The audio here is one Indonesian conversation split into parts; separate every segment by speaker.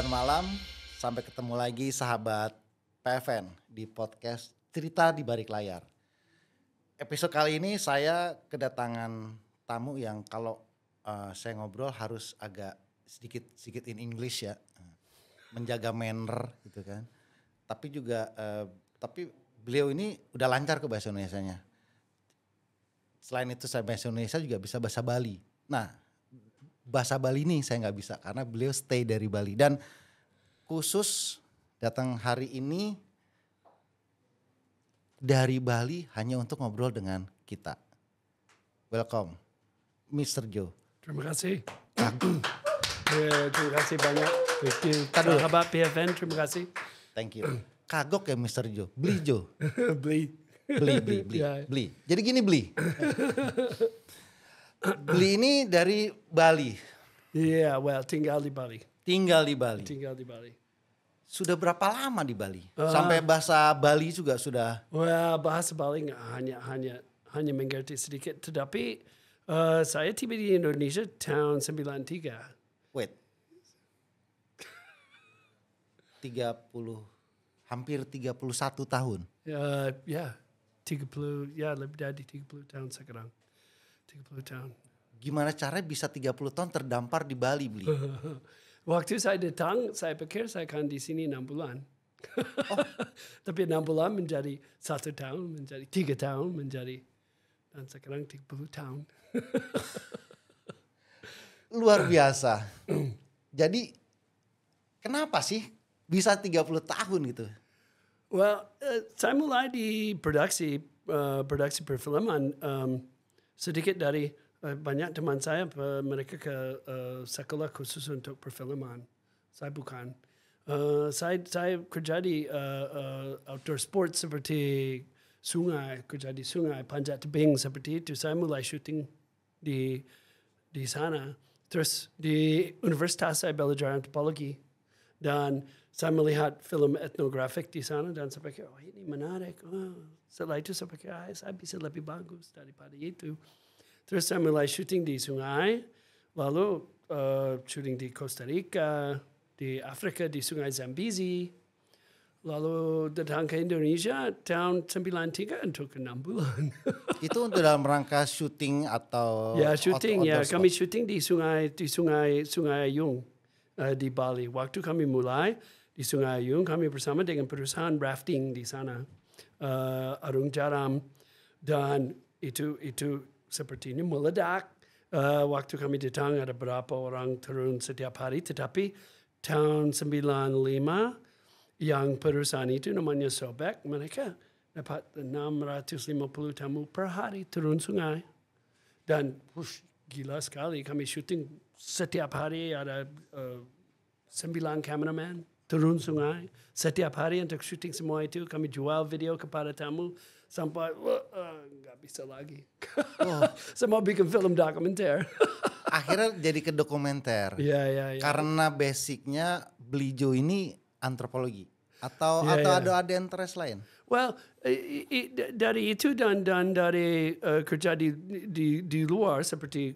Speaker 1: malam, sampai ketemu lagi sahabat PFN di podcast Cerita di Balik Layar. Episode kali ini saya kedatangan tamu yang kalau saya ngobrol harus agak sedikit in English ya, menjaga manner gitu kan. Tapi juga tapi beliau ini udah lancar ke bahasa Indonesianya. Selain itu saya bahasa Indonesia juga bisa bahasa Bali. Nah, bahasa Bali ini saya nggak bisa karena beliau stay dari Bali dan khusus datang hari ini dari Bali hanya untuk ngobrol dengan kita. Welcome, Mr. Joe.
Speaker 2: Terima kasih. Terima kasih banyak. Sahabat PFN, terima kasih.
Speaker 1: Thank you. Kagok ya Mr. Joe. Beli Joe.
Speaker 2: Beli. Yeah.
Speaker 1: Beli. Jadi gini Beli. Beli ini dari Bali.
Speaker 2: Iya, well tinggal di Bali.
Speaker 1: Tinggal di Bali. Sudah berapa lama di Bali? Sampai bahasa Bali juga sudah.
Speaker 2: Well, bahasa Bali hanya mengerti sedikit. Tetapi saya tiba di Indonesia tahun 93.
Speaker 1: Wait. hampir 31 tahun.
Speaker 2: Ya, 30, ya lebih dari 30 tahun sekarang. 30 tahun.
Speaker 1: Gimana caranya bisa 30 tahun terdampar di Bali, Beli?
Speaker 2: Waktu saya datang, saya pikir saya akan di sini 6 bulan. Tapi 6 bulan menjadi 1 tahun, menjadi 3 tahun, dan sekarang 30 tahun.
Speaker 1: Luar biasa. Jadi kenapa sih bisa 30 tahun gitu?
Speaker 2: Well, saya mulai di produksi perfilman. Sedikit dari banyak teman saya, mereka ke sekolah khusus untuk perfilman. Saya bukan. Saya kerja di outdoor sport seperti sungai, kerja di sungai, panjat tebing seperti itu. Saya mulai syuting di sana. Terus di universitas saya belajar antropologi. Dan saya melihat film etnografik di sana dan saya pikir, oh ini menarik. Setelah itu saya pikir, saya bisa lebih bagus daripada itu. Terus saya mulai syuting di sungai, lalu syuting di Costa Rica, di Afrika, di sungai Zambezi. Lalu datang ke Indonesia tahun 93 untuk 6 bulan.
Speaker 1: Itu untuk dalam rangka syuting atau?
Speaker 2: Ya syuting, ya kami syuting di sungai Ayung di Bali. Waktu kami mulai di Sungai Ayung, kami bersama dengan perusahaan rafting di sana, Arung Jaram, dan itu seperti ini meledak. Waktu kami datang ada berapa orang turun setiap hari, tetapi tahun 95 yang perusahaan itu namanya Sobek, mereka dapat 650 tamu per hari turun sungai. Dan gila sekali, kami syuting setiap hari ada 9 cameraman turun sungai. Setiap hari untuk syuting semua itu kami jual video kepada tamu sampai nggak bisa lagi. Semua bikin film dokumenter.
Speaker 1: Akhirnya jadi ke dokumenter.
Speaker 2: Ya.
Speaker 1: Karena basicnya Blijo ini antropologi atau ada interest lain?
Speaker 2: Well, dari itu dan dari kerja di luar seperti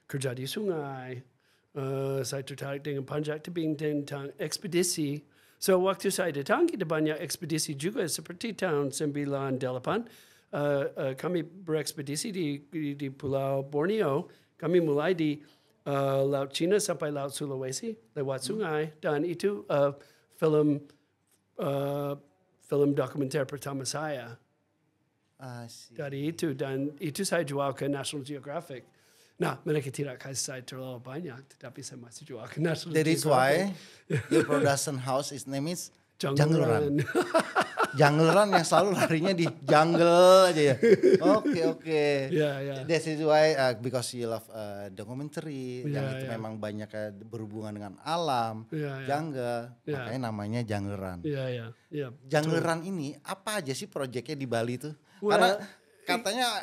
Speaker 2: kerja di sungai. Saya tertarik dengan panjat tebing tentang ekspedisi. So waktu saya datang kita banyak ekspedisi juga seperti tahun 98. Kami berekspedisi di Pulau Borneo. Kami mulai di Laut Cina sampai Laut Sulawesi lewat sungai dan itu film dokumenter pertama saya. Dari itu dan itu saya jual ke National Geographic. Nah, mereka tidak kasih saya terlalu banyak, tetapi saya masih jual ke National Geographic.
Speaker 1: That is why your production house name is Jungle Run. Jungle Run yang selalu larinya di jungle aja ya. Oke.
Speaker 2: Yeah.
Speaker 1: That is why because you love documentary, yang itu
Speaker 2: Yeah.
Speaker 1: memang banyak berhubungan dengan alam, jungle, makanya namanya Jungle Run.
Speaker 2: Iya.
Speaker 1: Jungle Run ini apa aja sih proyeknya di Bali tuh? Karena katanya,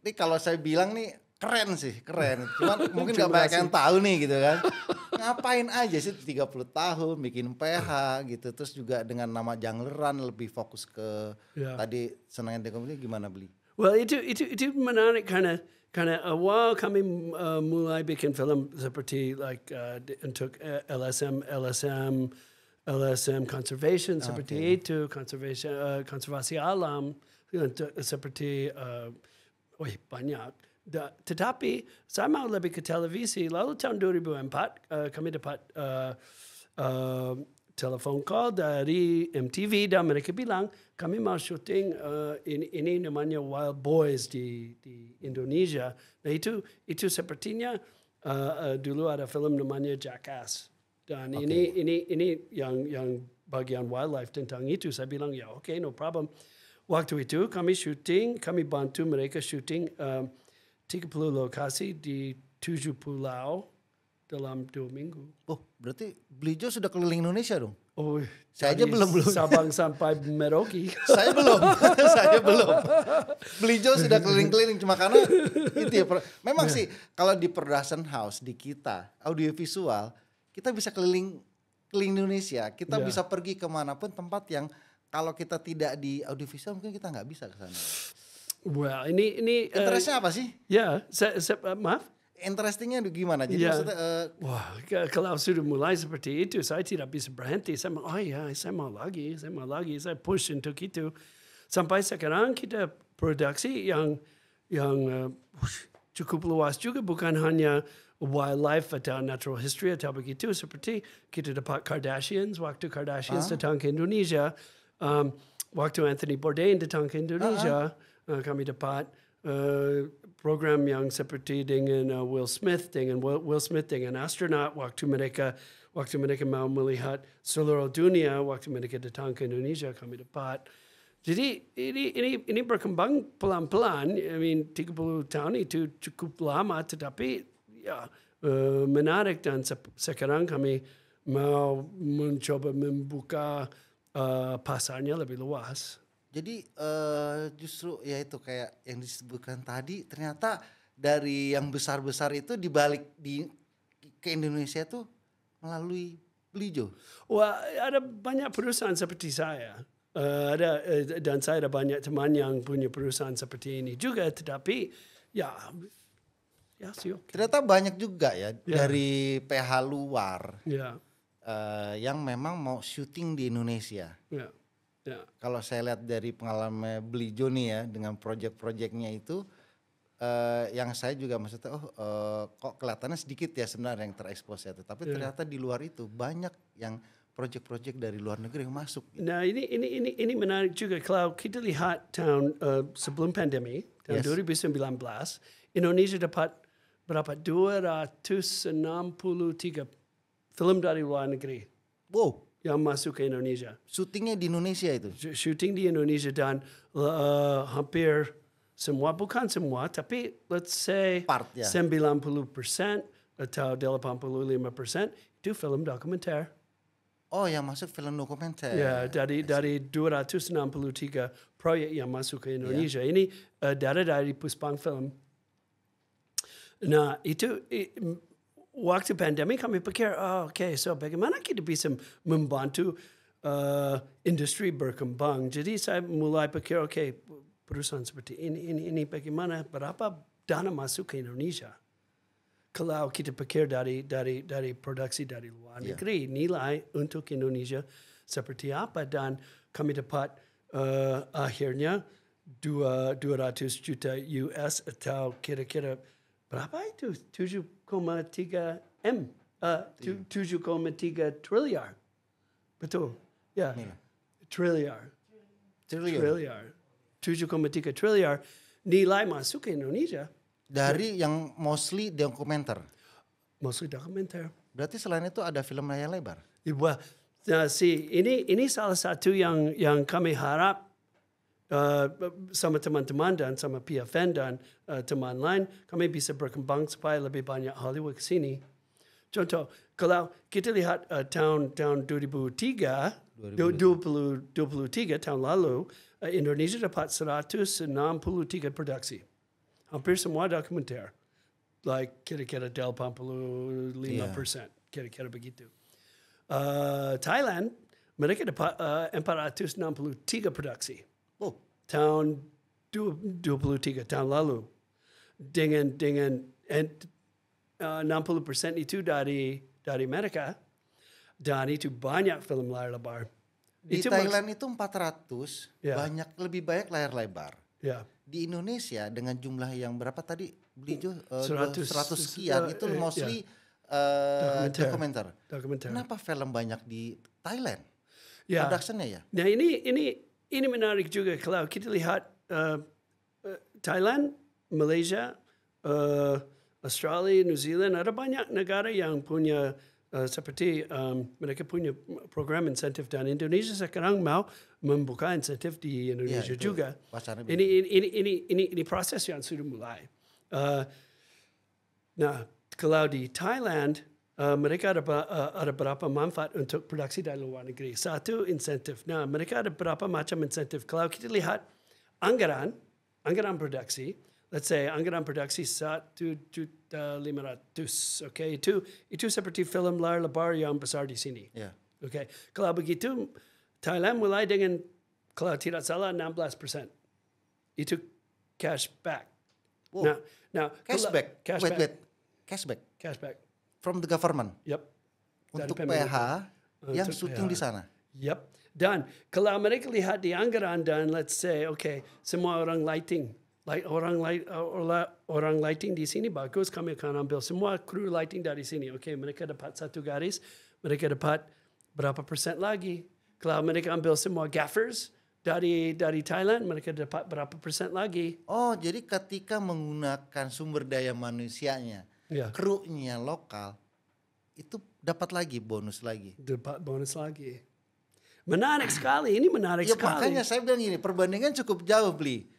Speaker 1: nih kalau saya bilang nih keren. Cuman mungkin gak banyak yang tahu nih gitu kan. Ngapain aja sih 30 tahun bikin PH gitu. Terus juga dengan nama Jungle Run lebih fokus ke tadi senangnya dokumentasi gimana Beli?
Speaker 2: Well, itu menarik karena awal kami mulai bikin film seperti untuk LSM conservation seperti itu, konservasi alam untuk seperti banyak. Tetapi saya mau lebih ke televisi. Lalu tahun 2004 kami dapat telepon call dari MTV dan mereka bilang kami mau syuting ini namanya Wild Boys di Indonesia. Nah itu sepertinya dulu ada film namanya Jackass dan ini yang bagian wildlife tentang itu. Saya bilang ya oke, no problem. Waktu itu kami bantu mereka syuting 30 lokasi di 7 pulau dalam 2 minggu.
Speaker 1: Oh, berarti Blijo sudah keliling Indonesia dong?
Speaker 2: Oh,
Speaker 1: saya aja belum.
Speaker 2: Sabang sampai Merauke.
Speaker 1: Saya belum. Blijo sudah keliling-keliling cuma karena itu ya. Memang sih kalau di production house di kita audiovisual kita bisa keliling Indonesia. Kita bisa pergi kemanapun tempat yang kalau kita tidak di audiovisual mungkin kita nggak bisa ke sana.
Speaker 2: Well, ini
Speaker 1: interestnya apa sih?
Speaker 2: Ya, maaf.
Speaker 1: Interestingnya gimana? Jadi maksudnya,
Speaker 2: wah, kalau sudah mulai seperti itu, saya tidak bisa berhenti. Saya mau lagi. Saya push untuk itu. Sampai sekarang kita produksi yang cukup luas juga, bukan hanya wildlife atau natural history atau begitu. Seperti kita dapat Kardashians, waktu Kardashians datang ke Indonesia, waktu Anthony Bourdain datang ke Indonesia. Kami dapat program yang seperti dengan Will Smith dengan astronaut waktu mereka mau melihat seluruh dunia, waktu mereka datang ke Indonesia kami dapat. Jadi ini berkembang pelan-pelan. 30 tahun itu cukup lama, tetapi ya menarik dan sekarang kami mau mencoba membuka pasarnya lebih luas.
Speaker 1: Jadi justru ya itu kayak yang disebutkan tadi, ternyata dari yang besar-besar itu dibalik ke Indonesia itu melalui Blijo.
Speaker 2: Wah, ada banyak perusahaan seperti saya. Dan saya ada banyak teman yang punya perusahaan seperti ini juga, tetapi ya sih okay.
Speaker 1: Ternyata banyak juga ya dari PH luar yang memang mau syuting di Indonesia. Kalau saya lihat dari pengalaman Blijo nih ya dengan project-projectnya itu, yang saya juga maksudnya kok kelihatannya sedikit ya sebenarnya yang terekspos ya, tapi ternyata di luar itu banyak yang project-project dari luar negeri yang masuk.
Speaker 2: Nah ini menarik juga kalau kita lihat tahun sebelum pandemi tahun 2019 Indonesia dapat berapa 263 film dari luar negeri.
Speaker 1: Wow.
Speaker 2: Yang masuk ke Indonesia.
Speaker 1: Syutingnya di Indonesia itu?
Speaker 2: Syuting di Indonesia dan hampir semua, bukan semua, tapi let's say 90% atau 85% itu film dokumenter.
Speaker 1: Oh, yang masuk film dokumenter.
Speaker 2: Ya, dari 263 proyek yang masuk ke Indonesia. Ini dari Puspang Film. Nah, itu waktu pandemi kami pikir, so bagaimana kita bisa membantu industri berkembang. Jadi saya mulai pikir, perusahaan seperti ini bagaimana, berapa dana masuk ke Indonesia. Kalau kita pikir dari produksi dari luar negeri, nilai untuk Indonesia seperti apa, dan kami dapat akhirnya 200 juta US atau kira-kira berapa itu? 7,3 M. 7,3 triliar. Betul. Ya. Triliar. 7,3 triliar nilai masuk ke Indonesia.
Speaker 1: Dari yang mostly dokumenter.
Speaker 2: Mostly dokumenter.
Speaker 1: Berarti selain itu ada film layar lebar?
Speaker 2: Wah, ini salah satu yang kami harap sama teman-teman dan sama PFN dan teman lain, kami bisa berkembang supaya lebih banyak Hollywood ke sini. Contoh, kalau kita lihat tahun 2023 tahun lalu, Indonesia dapat 163 produksi. Hampir semua dokumenter. Like kira-kira 85%, kira-kira begitu. Thailand, mereka dapat 463 produksi. Tahun 23 tahun lalu dengan 60% itu dari mereka, dan itu banyak film layar lebar.
Speaker 1: Di
Speaker 2: Itu
Speaker 1: Thailand itu 400,
Speaker 2: Ya.
Speaker 1: lebih banyak layar lebar.
Speaker 2: Ya,
Speaker 1: Di Indonesia dengan jumlah yang berapa tadi beli
Speaker 2: 100
Speaker 1: 100 sekian itu mostly dokumenter.
Speaker 2: dokumenter.
Speaker 1: Kenapa film banyak di Thailand?
Speaker 2: Ya.
Speaker 1: Productionnya ya?
Speaker 2: Nah ini menarik juga kalau kita lihat Thailand, Malaysia, Australia, New Zealand, ada banyak negara yang punya seperti mereka punya program insentif, dan Indonesia sekarang mau membuka insentif di Indonesia
Speaker 1: itu
Speaker 2: juga.
Speaker 1: wacana
Speaker 2: Ini proses yang sudah mulai. Nah, kalau di Thailand mereka ada berapa manfaat untuk produksi dari luar negeri. Satu, insentif. Nah, mereka ada berapa macam insentif. Kalau kita lihat anggaran produksi, let's say anggaran produksi 1.500.000, okay? Itu seperti film layar lebar yang besar di sini.
Speaker 1: Ya.
Speaker 2: Okay. Kalau begitu, Thailand mulai dengan, kalau tidak salah, 16%. Itu cashback.
Speaker 1: Wow.
Speaker 2: Now,
Speaker 1: Cashback.
Speaker 2: Cashback.
Speaker 1: Wait. Cashback
Speaker 2: Cashback.
Speaker 1: from the government
Speaker 2: Yep.
Speaker 1: untuk
Speaker 2: Dari
Speaker 1: PH yang
Speaker 2: Untuk
Speaker 1: syuting
Speaker 2: PH.
Speaker 1: di sana.
Speaker 2: Yep. Dan kalau mereka lihat di anggaran, dan let's say, okay, semua orang lighting, orang lighting di sini bagus, kami akan ambil semua kru lighting dari sini. Okay, mereka dapat satu garis, mereka dapat berapa persen lagi. Kalau mereka ambil semua gaffers dari Thailand, mereka dapat berapa persen lagi.
Speaker 1: Oh, jadi ketika menggunakan sumber daya manusianya,
Speaker 2: Ya.
Speaker 1: krunya lokal, itu dapat lagi bonus lagi.
Speaker 2: Dapat bonus lagi. Menarik sekali, ini menarik
Speaker 1: Ya
Speaker 2: sekali.
Speaker 1: makanya saya bilang gini, perbandingan cukup jauh beli.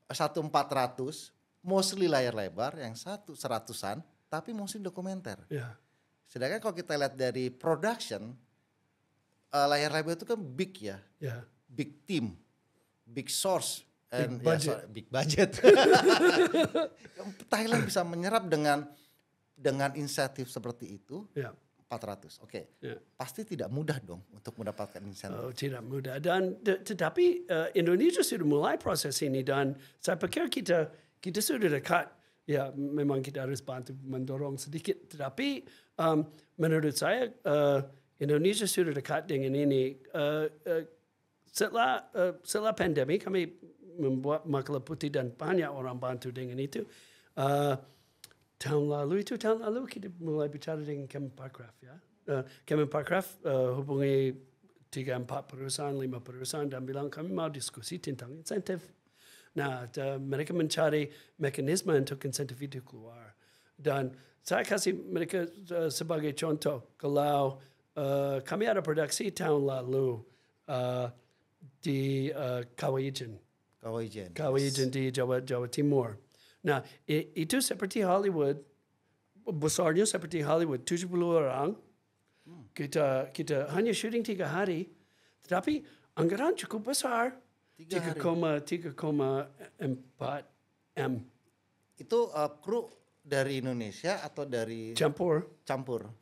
Speaker 1: 1.400, mostly layar lebar, yang satu 100-an, tapi mostly dokumenter.
Speaker 2: Ya.
Speaker 1: Sedangkan kalau kita lihat dari production, layar lebar itu kan big ya,
Speaker 2: Ya.
Speaker 1: big team, big source, and
Speaker 2: budget.
Speaker 1: big budget. Thailand bisa menyerap dengan insentif seperti itu,
Speaker 2: Ya.
Speaker 1: 400. Oke.
Speaker 2: Ya.
Speaker 1: Pasti tidak mudah dong untuk mendapatkan insentif.
Speaker 2: Oh, tidak mudah. Dan tetapi Indonesia sudah mulai proses ini, dan saya pikir kita sudah dekat. Ya, memang kita harus bantu mendorong sedikit. Tetapi menurut saya Indonesia sudah dekat dengan ini. Setelah pandemi kami membuat makalah putih dan banyak orang bantu dengan itu. Tahun lalu kita mulai bicara dengan Kemenparekraf, ya. Kemenparekraf hubungi 3-4 perusahaan, 5 perusahaan, dan bilang kami mau diskusi tentang insentif. Nah, mereka mencari mekanisme untuk insentif itu keluar. Dan saya kasih mereka sebagai contoh. Kalau kami ada produksi tahun lalu di Kawajian di Jawa Timur. Nah, itu seperti Hollywood, besarnya seperti Hollywood, 70 orang. Kita hanya syuting 3 hari, tetapi anggaran cukup besar, 3,4 M.
Speaker 1: Itu kru dari Indonesia atau dari
Speaker 2: Campur 50.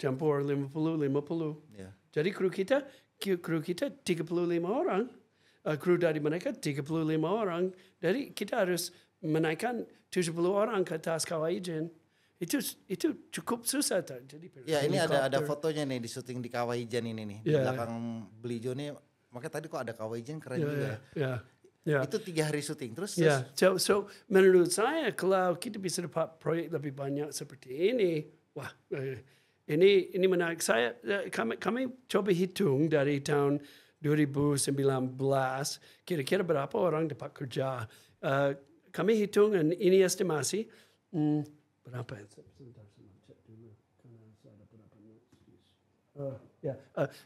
Speaker 1: Ya.
Speaker 2: Jadi kru kita 35 orang. Kru dari mereka 35 orang. Jadi kita harus menaikkan 70 orang ke atas Kawajian. Itu cukup susah. Jadi
Speaker 1: Ya, ini ada fotonya nih di syuting di Kawajian ini nih. Di belakang Belijo nih. Makanya tadi kok ada Kawajian, keren juga ya.
Speaker 2: Ya.
Speaker 1: Itu 3 hari syuting terus.
Speaker 2: Ya, so menurut saya kalau kita bisa dapat proyek lebih banyak seperti ini, wah, ini menarik. Kami coba hitung dari tahun 2019 kira-kira berapa orang dapat kerja. Kami hitung, dan ini estimasi berapa? Sebentar, cek dulu.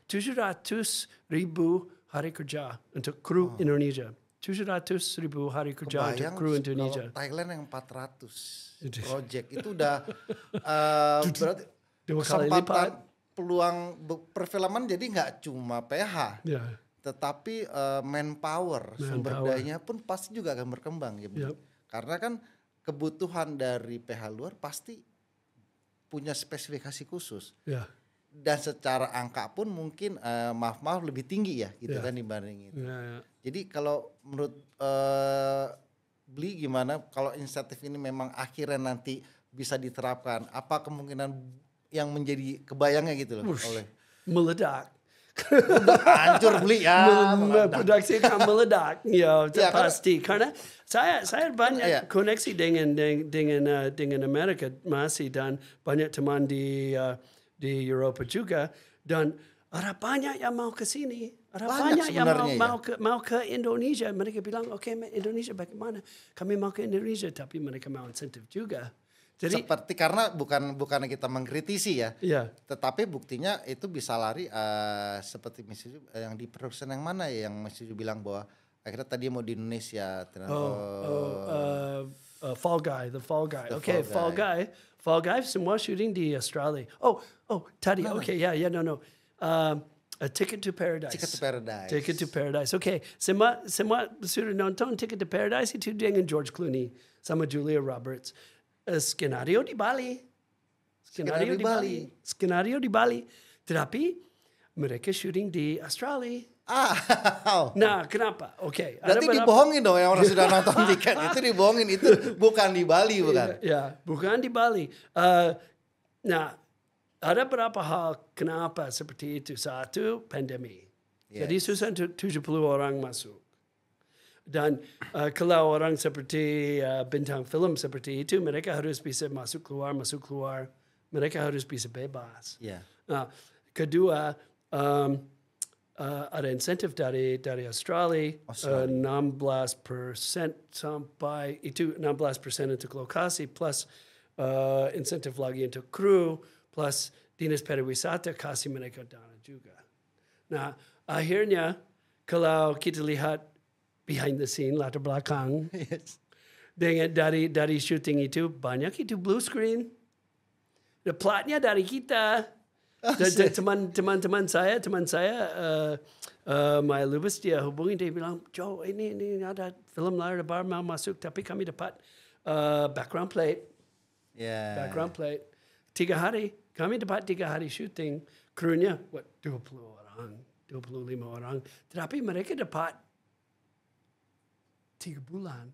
Speaker 2: 700,000 hari kerja untuk kru Indonesia. 700,000 hari kerja untuk kru Indonesia.
Speaker 1: Kalau Thailand yang 400 project itu udah berarti
Speaker 2: 2 kali lipat.
Speaker 1: kesempatan peluang perfilman jadi nggak cuma PH,
Speaker 2: Ya.
Speaker 1: tetapi manpower, sumber dayanya pun pasti juga akan berkembang ya.
Speaker 2: Yep.
Speaker 1: Karena kan kebutuhan dari PH luar pasti punya spesifikasi khusus.
Speaker 2: Ya.
Speaker 1: Dan secara angka pun mungkin maaf lebih tinggi ya gitu kan dibanding itu.
Speaker 2: Ya.
Speaker 1: Jadi kalau menurut Beli gimana kalau insentif ini memang akhirnya nanti bisa diterapkan? Apa kemungkinan yang menjadi kebayangnya gitu loh oleh
Speaker 2: Meledak.
Speaker 1: udah hancur Beli ya.
Speaker 2: Produksi akan meledak, ya
Speaker 1: Ya,
Speaker 2: pasti. Karena saya banyak
Speaker 1: Iya.
Speaker 2: koneksi dengan Amerika masih dan banyak teman di Eropa juga dan ada banyak yang mau ke sini. Ada
Speaker 1: Banyak
Speaker 2: banyak yang
Speaker 1: sebenarnya,
Speaker 2: mau ke Indonesia. Mereka bilang, oke, Indonesia bagaimana? Kami mau ke Indonesia, tapi mereka mau insentif juga. Jadi,
Speaker 1: Seperti karena bukan kita mengkritisi ya,
Speaker 2: ya.
Speaker 1: tetapi buktinya itu bisa lari seperti misalnya yang di produsen yang mana ya yang masih bilang bahwa akhirnya tadi mau di Indonesia.
Speaker 2: Fall Guy, the Fall Guy.
Speaker 1: The
Speaker 2: Okay,
Speaker 1: Fall
Speaker 2: Fall Guy, semua shooting di Australia. Tadi, okay, no. A Ticket to Paradise.
Speaker 1: Ticket to Paradise.
Speaker 2: Ticket to Paradise. Okay, semua sudah nonton Ticket to Paradise itu dengan George Clooney sama Julia Roberts. Skenario di Bali. Skenario di Bali. Tetapi mereka shooting di Australia. Nah, kenapa? Oke.
Speaker 1: Berarti dibohongin dong yang orang sudah nonton tiket. Itu dibohongin, itu bukan di Bali bukan?
Speaker 2: Ya, bukan di Bali. Nah, ada beberapa hal kenapa seperti itu. Satu, pandemi.
Speaker 1: Yes.
Speaker 2: Jadi susah 70 orang masuk. Dan kalau orang seperti bintang film seperti itu, mereka harus bisa masuk keluar. Mereka harus bisa bebas.
Speaker 1: Yeah.
Speaker 2: Kedua, ada insentif dari Australia. 16% sampai itu 16% untuk lokasi plus insentif lagi untuk kru plus dinas pariwisata kasih mereka dana juga. Nah, akhirnya kalau kita lihat behind the scene, latar belakang,
Speaker 1: Yes.
Speaker 2: dengan dari syuting itu banyak itu blue screen. The plotnya dari kita. Teman saya, Maya Lubis, dia hubungi, dia bilang, Joe, ini ada film layar lebar mau masuk, tapi kami dapat background plate.
Speaker 1: Yeah.
Speaker 2: Background plate. 3 hari, kami dapat 3 hari syuting. Krunya, 20 orang, 25 orang. Tetapi mereka dapat 3 bulan.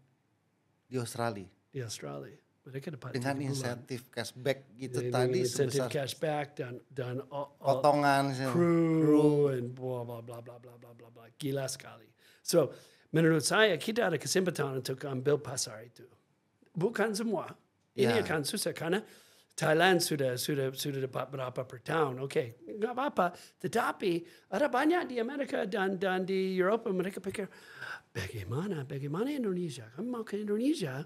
Speaker 1: Di Australia.
Speaker 2: Di Australia. Mereka dapat
Speaker 1: Dengan
Speaker 2: 3 bulan.
Speaker 1: insentif cashback gitu
Speaker 2: Dengan
Speaker 1: tadi
Speaker 2: insentif
Speaker 1: sebesar
Speaker 2: cashback dan
Speaker 1: potongan
Speaker 2: kru and blah blah blah blah blah blah blah blah. Gila sekali. So menurut saya kita ada kesempatan untuk ambil pasar itu. Bukan semua. Ini akan susah karena Thailand sudah dapat berapa per tahun. Oke, nggak apa-apa. Tetapi ada banyak di Amerika dan di Eropa mereka pikir bagaimana Indonesia? Kami mau ke Indonesia.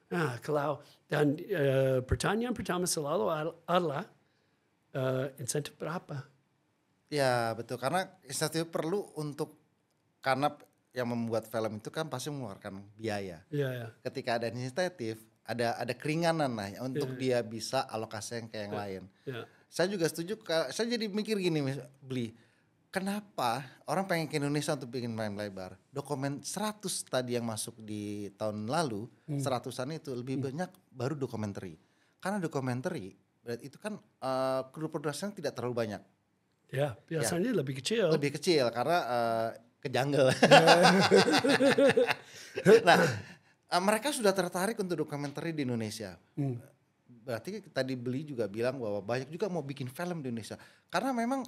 Speaker 2: Nah, kalau dan pertanyaan pertama selalu adalah insentif berapa?
Speaker 1: Ya betul, karena insentif perlu karena yang membuat film itu kan pasti mengeluarkan biaya.
Speaker 2: Ya.
Speaker 1: Ketika ada insentif, ada keringanan lah untuk dia bisa alokasi yang kayak yang lain.
Speaker 2: Ya.
Speaker 1: Saya juga setuju, saya jadi mikir gini Beli, kenapa orang pengen ke Indonesia untuk bikin film lebar? Dokumen 100 tadi yang masuk di tahun lalu, 100-an itu lebih banyak baru dokumenter. Karena dokumenter berarti itu kan kru produksinya tidak terlalu banyak.
Speaker 2: Ya, biasanya lebih kecil.
Speaker 1: Lebih kecil karena ke jungle. Nah, mereka sudah tertarik untuk dokumenter di Indonesia. Berarti tadi Beli juga bilang bahwa banyak juga mau bikin film di Indonesia. Karena memang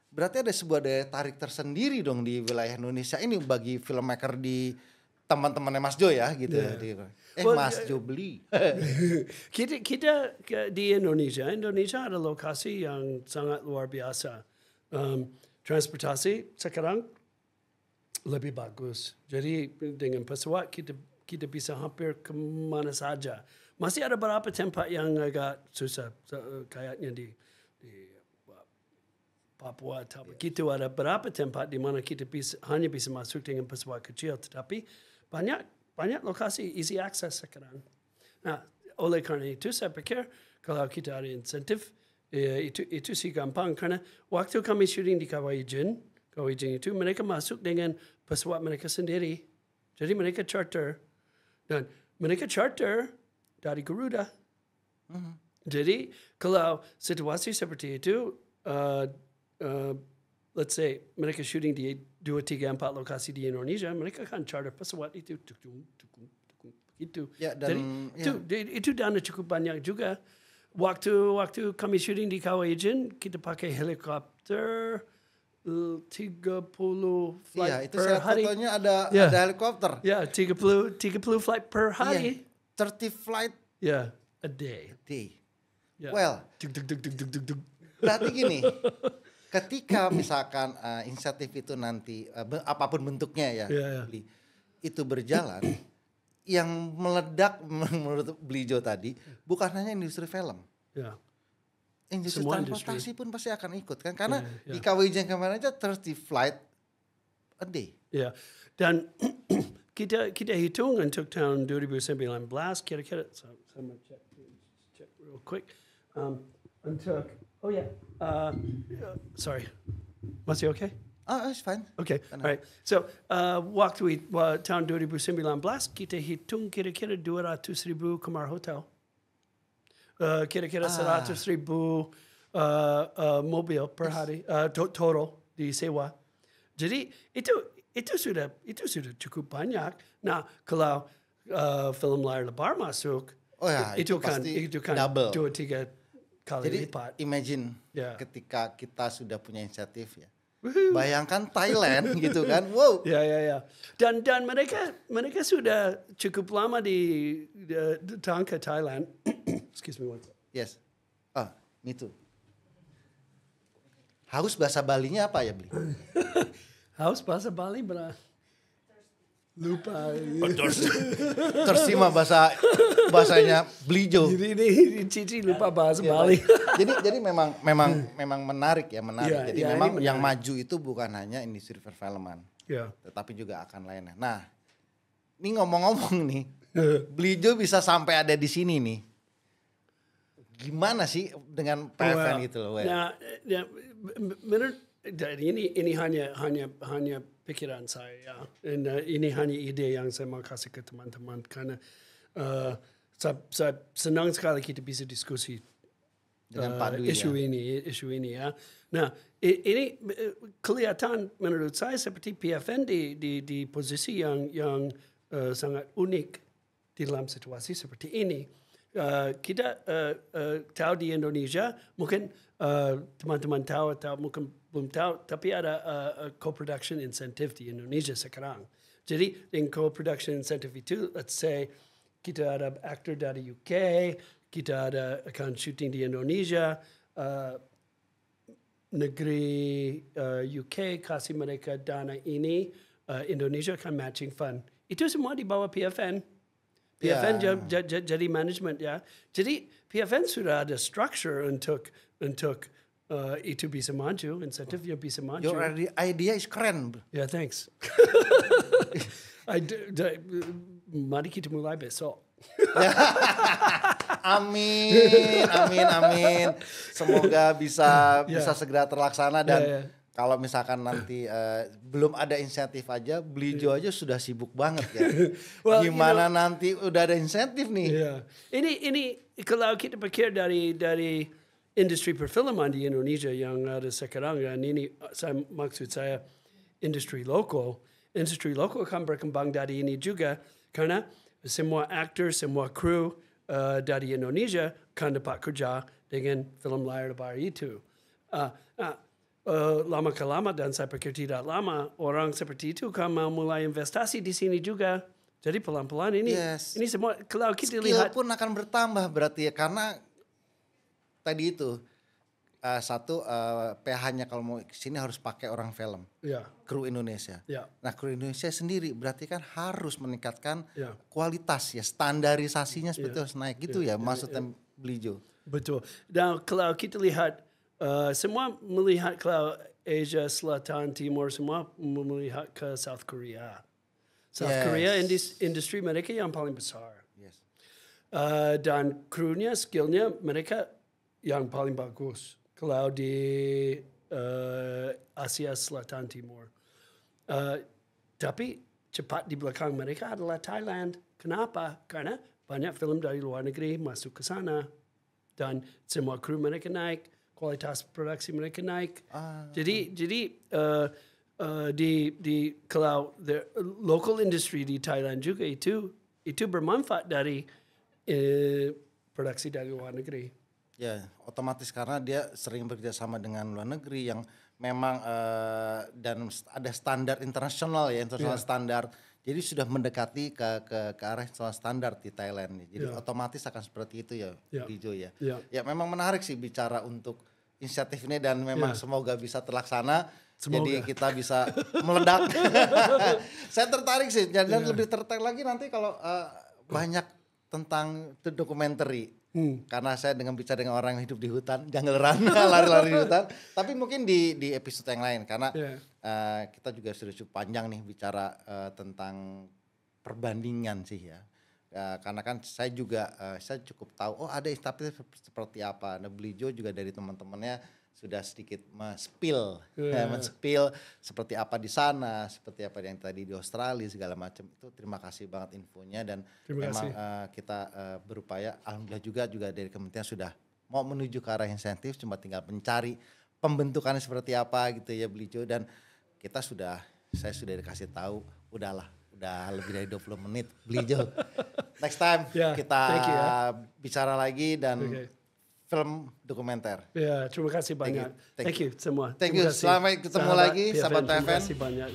Speaker 1: berarti ada sebuah daya tarik tersendiri dong di wilayah Indonesia ini bagi filmmaker di teman-temannya Mas Jo ya gitu.
Speaker 2: Yeah.
Speaker 1: Mas Jo Beli.
Speaker 2: kita di Indonesia ada lokasi yang sangat luar biasa. Transportasi sekarang lebih bagus. Jadi dengan pesawat kita bisa hampir kemana saja. Masih ada beberapa tempat yang agak susah, kayaknya di Papua atau begitu. Ada beberapa tempat di mana kita hanya bisa masuk dengan pesawat kecil, tetapi banyak lokasi easy access sekarang. Nah, oleh karena itu saya pikir kalau kita ada insentif, itu sih gampang karena waktu kami syuting di Kawaijin itu mereka masuk dengan pesawat mereka sendiri. Jadi mereka charter. Dan mereka charter dari Garuda. Jadi kalau situasi seperti itu, let's say mereka syuting di 2, 3, 4 lokasi di Indonesia, mereka akan charter pesawat itu begitu.
Speaker 1: Ya, dan,
Speaker 2: Jadi itu dana cukup banyak juga. Waktu kami syuting di Kawajan, kita pakai helikopter 30 flight
Speaker 1: Iya, itu
Speaker 2: per
Speaker 1: saya
Speaker 2: hari.
Speaker 1: fotonya ada helikopter.
Speaker 2: Ya, 30 flight per hari.
Speaker 1: 30 flight
Speaker 2: Ya, a day.
Speaker 1: a day.
Speaker 2: Ya.
Speaker 1: Well,
Speaker 2: Dug.
Speaker 1: berarti gini, ketika misalkan inisiatif itu nanti apapun bentuknya ya,
Speaker 2: Ya.
Speaker 1: Bli, itu berjalan, yang meledak menurut Blijo tadi bukan hanya industri film.
Speaker 2: Ya.
Speaker 1: Industri
Speaker 2: Semua
Speaker 1: transportasi pun pasti akan ikut kan, karena
Speaker 2: Ya.
Speaker 1: di KWJ kemarin aja 30 flight a day.
Speaker 2: Ya, dan kita hitung untuk tahun 2019 kira-kira saya mau check real quick untuk sorry, masih okay?
Speaker 1: It's fine.
Speaker 2: Okay, all right. So waktu tahun 2019 kita hitung kira-kira 200,000 kamar hotel, kira-kira 100,000 mobil per hari total disewa. Jadi itu sudah cukup banyak. Nah, kalau film layar lebar masuk,
Speaker 1: itu
Speaker 2: kan
Speaker 1: double.
Speaker 2: 2-3 kali
Speaker 1: Jadi
Speaker 2: lipat.
Speaker 1: imagine
Speaker 2: Ya.
Speaker 1: ketika kita sudah punya inisiatif ya. Bayangkan Thailand gitu kan. Wow.
Speaker 2: Ya. Dan mereka sudah cukup lama datang ke Thailand. Excuse me one second.
Speaker 1: Yes. Me too. Haus bahasa Balinya apa ya, Bli?
Speaker 2: Haus bahasa Bali lupa.
Speaker 1: Tersima bahasanya Blijo.
Speaker 2: Ini Cici lupa bahasa Bali.
Speaker 1: Jadi memang menarik ya, menarik. Jadi memang
Speaker 2: menarik.
Speaker 1: yang maju itu bukan hanya industri perfilman,
Speaker 2: Ya.
Speaker 1: tetapi juga akan lainnya. Nah, ini ngomong-ngomong nih, Blijo bisa sampai ada di sini nih. Gimana sih dengan PFN gitu loh?
Speaker 2: Nah, menurut ini hanya pikiran saya. Dan ini hanya ide yang saya mau kasih ke teman-teman karena saya senang sekali kita bisa diskusi
Speaker 1: Dengan Pak Dwi
Speaker 2: isu ini ya. Nah, ini kelihatan menurut saya seperti PFN di posisi yang sangat unik di dalam situasi seperti ini. Kita tahu di Indonesia, mungkin teman-teman tahu atau mungkin belum tahu, tapi ada co-production incentive di Indonesia sekarang. Jadi dengan co-production incentive itu, let's say kita ada aktor dari UK, kita akan syuting di Indonesia, negeri UK kasih mereka dana ini, Indonesia akan matching fund. Itu semua di bawah PFN. PFN jadi management ya. Jadi PFN sudah ada structure untuk itu bisa maju, insentifnya bisa maju.
Speaker 1: Your idea is keren.
Speaker 2: Yeah, thanks. Mari kita mulai besok.
Speaker 1: Amin. Semoga bisa segera terlaksana dan kalau misalkan nanti belum ada insentif aja, Blijo aja sudah sibuk banget ya. Well, gimana nanti udah ada insentif nih?
Speaker 2: Yeah. Ini kalau kita pikir dari industri perfilman di Indonesia yang ada sekarang, dan ini maksud saya industri lokal akan berkembang dari ini juga karena semua aktor, semua kru dari Indonesia akan dapat kerja dengan film layar lebar itu. Lama kelama dan saya pikir tidak lama orang seperti itu akan mau mulai investasi di sini juga. Jadi pelan-pelan ini semua kalau kita lihat
Speaker 1: pun akan bertambah berarti ya karena tadi itu PH-nya kalau mau ke sini harus pakai orang film. Kru Indonesia. Nah, kru Indonesia sendiri berarti kan harus meningkatkan kualitas ya, standarisasinya seperti harus naik gitu ya maksudnya Blijo.
Speaker 2: Betul. Dan kalau kita lihat semua melihat kalau Asia Selatan Timur semua melihat ke South Korea. South Korea industri mereka yang paling besar. Dan krunya, skillnya mereka yang paling bagus. Kalau di Asia Selatan Timur. Tapi cepat di belakang mereka adalah Thailand. Kenapa? Karena banyak film dari luar negeri masuk ke sana. Dan semua kru mereka naik. Kualitas produksi mereka naik. Jadi kalau the local industry di Thailand juga itu itu bermanfaat dari produksi dari luar negeri.
Speaker 1: Ya, otomatis karena dia sering bekerja sama dengan luar negeri yang memang dan ada standar internasional ya, internasional standar. Jadi sudah mendekati ke arah internasional standar di Thailand nih. Jadi otomatis akan seperti itu ya, Lijo ya. Ya memang menarik sih bicara untuk inisiatif ini dan memang semoga bisa terlaksana. Jadi kita bisa meledak. Saya tertarik sih, dan lebih tertarik lagi nanti kalau banyak tentang dokumenter. Karena saya dengan bicara dengan orang yang hidup di hutan, jungleran, lari-lari di hutan. Tapi mungkin di episode yang lain karena kita juga sudah cukup panjang nih bicara tentang perbandingan sih ya. Karena kan saya juga saya cukup tahu ada tapi seperti apa. Nah, Blijo juga dari teman-temannya sudah sedikit men-spill seperti apa di sana, seperti apa yang tadi di Australia segala macam. Itu terima kasih banget infonya dan memang kita berupaya alhamdulillah juga dari kementerian sudah mau menuju ke arah insentif, cuma tinggal mencari pembentukannya seperti apa gitu ya Blijo, dan saya sudah dikasih tahu udah lebih dari 20 menit Blijo. Next time kita bicara lagi dan film dokumenter.
Speaker 2: Ya, terima kasih banyak. Thank you semua.
Speaker 1: Thank you. Selamat ketemu lagi, sahabat PFN.
Speaker 2: Terima kasih banyak.